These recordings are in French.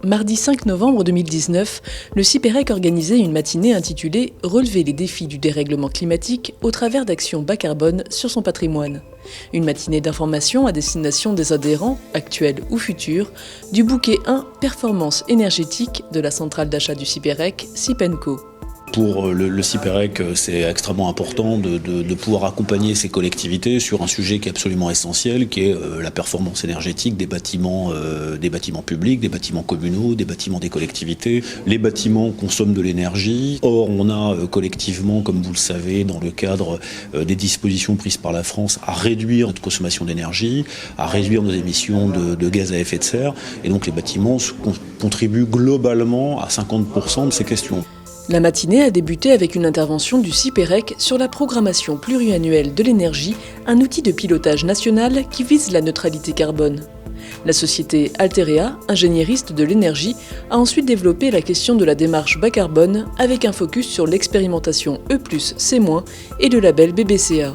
Mardi 5 novembre 2019, le CIPEREC organisait une matinée intitulée « Relever les défis du dérèglement climatique au travers d'actions bas carbone sur son patrimoine ». Une matinée d'information à destination des adhérents, actuels ou futurs, du bouquet 1 Performance énergétique de la centrale d'achat du CIPEREC, Cipenco. Pour le CIPEREC, c'est extrêmement important de pouvoir accompagner ces collectivités sur un sujet qui est absolument essentiel, qui est la performance énergétique des bâtiments publics, des bâtiments communaux, des bâtiments des collectivités. Les bâtiments consomment de l'énergie. Or, on a collectivement, comme vous le savez, dans le cadre des dispositions prises par la France, à réduire notre consommation d'énergie, à réduire nos émissions de gaz à effet de serre. Et donc, les bâtiments contribuent globalement à 50% de ces questions. La matinée a débuté avec une intervention du CIPEREC sur la programmation pluriannuelle de l'énergie, un outil de pilotage national qui vise la neutralité carbone. La société Alterea, ingénieriste de l'énergie, a ensuite développé la question de la démarche bas carbone avec un focus sur l'expérimentation E+C- et le label BBCA.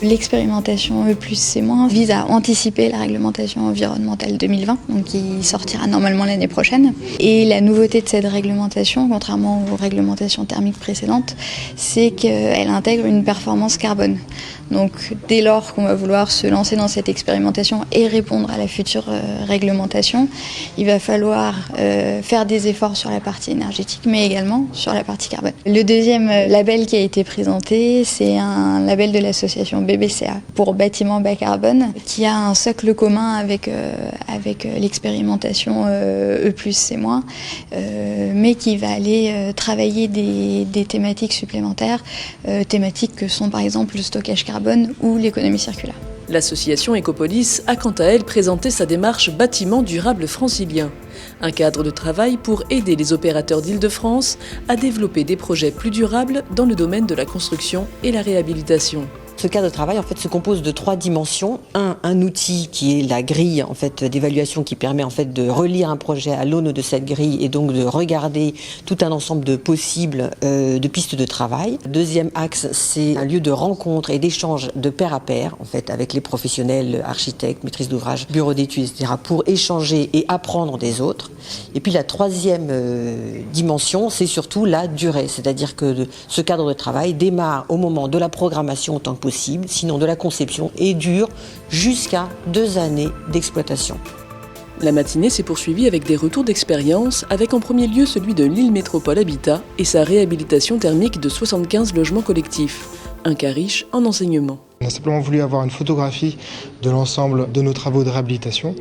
L'expérimentation E+C- vise à anticiper la réglementation environnementale 2020, donc qui sortira normalement l'année prochaine. Et la nouveauté de cette réglementation, contrairement aux réglementations thermiques précédentes, c'est qu'elle intègre une performance carbone. Donc dès lors qu'on va vouloir se lancer dans cette expérimentation et répondre à la future réglementation, il va falloir faire des efforts sur la partie énergétique, mais également sur la partie carbone. Le deuxième label qui a été présenté, c'est un label de l'association BBCA pour bâtiments bas carbone, qui a un socle commun avec l'expérimentation E+C-, mais qui va aller travailler des thématiques supplémentaires, thématiques que sont par exemple le stockage carbone ou l'économie circulaire. L'association Ecopolis a quant à elle présenté sa démarche bâtiment durable francilien, un cadre de travail pour aider les opérateurs d'Île-de-France à développer des projets plus durables dans le domaine de la construction et la réhabilitation. Ce cadre de travail se compose de 3 dimensions. Un outil qui est la grille d'évaluation qui permet de relire un projet à l'aune de cette grille et donc de regarder tout un ensemble de possibles de pistes de travail. Deuxième axe, c'est un lieu de rencontre et d'échange de pair à pair avec les professionnels, architectes, maîtrises d'ouvrage, bureaux d'études, etc. pour échanger et apprendre des autres. Et puis la troisième dimension, c'est surtout la durée, c'est-à-dire que ce cadre de travail démarre au moment de la programmation autant que possible, sinon de la conception, et dure jusqu'à 2 années d'exploitation. La matinée s'est poursuivie avec des retours d'expérience, avec en premier lieu celui de Lille Métropole Habitat et sa réhabilitation thermique de 75 logements collectifs, un cas riche en enseignement. On a simplement voulu avoir une photographie de l'ensemble de nos travaux de réhabilitation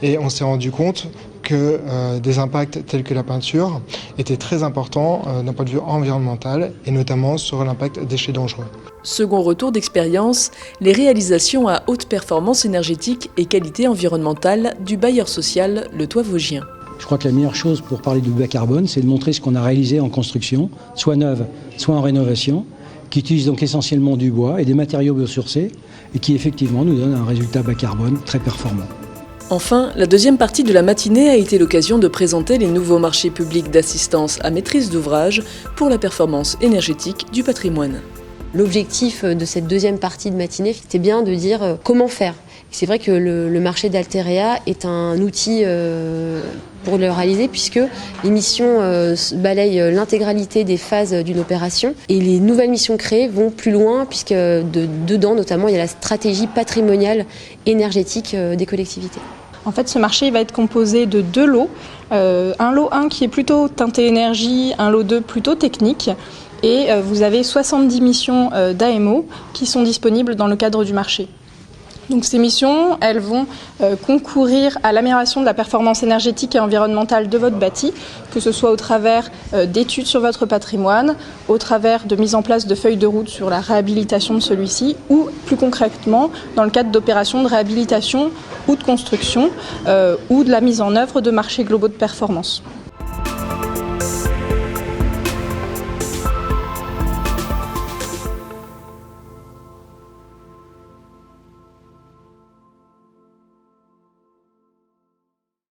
et on s'est rendu compte que des impacts tels que la peinture étaient très importants d'un point de vue environnemental et notamment sur l'impact déchets dangereux. Second retour d'expérience, les réalisations à haute performance énergétique et qualité environnementale du bailleur social Le Toit Vosgien. Je crois que la meilleure chose pour parler du bas carbone, c'est de montrer ce qu'on a réalisé en construction, soit neuve, soit en rénovation, qui utilise donc essentiellement du bois et des matériaux biosourcés et qui effectivement nous donne un résultat bas carbone très performant. Enfin, la deuxième partie de la matinée a été l'occasion de présenter les nouveaux marchés publics d'assistance à maîtrise d'ouvrage pour la performance énergétique du patrimoine. L'objectif de cette deuxième partie de matinée, c'était bien de dire comment faire. C'est vrai que le marché d'Alterea est un outil pour le réaliser puisque les missions balayent l'intégralité des phases d'une opération et les nouvelles missions créées vont plus loin puisque dedans notamment il y a la stratégie patrimoniale énergétique des collectivités. En fait, ce marché va être composé de 2 lots. Un lot 1 qui est plutôt teinté énergie, un lot 2 plutôt technique. Et vous avez 70 missions d'AMO qui sont disponibles dans le cadre du marché. Donc ces missions, elles vont concourir à l'amélioration de la performance énergétique et environnementale de votre bâti, que ce soit au travers d'études sur votre patrimoine, au travers de mise en place de feuilles de route sur la réhabilitation de celui-ci, ou plus concrètement dans le cadre d'opérations de réhabilitation ou de construction, ou de la mise en œuvre de marchés globaux de performance.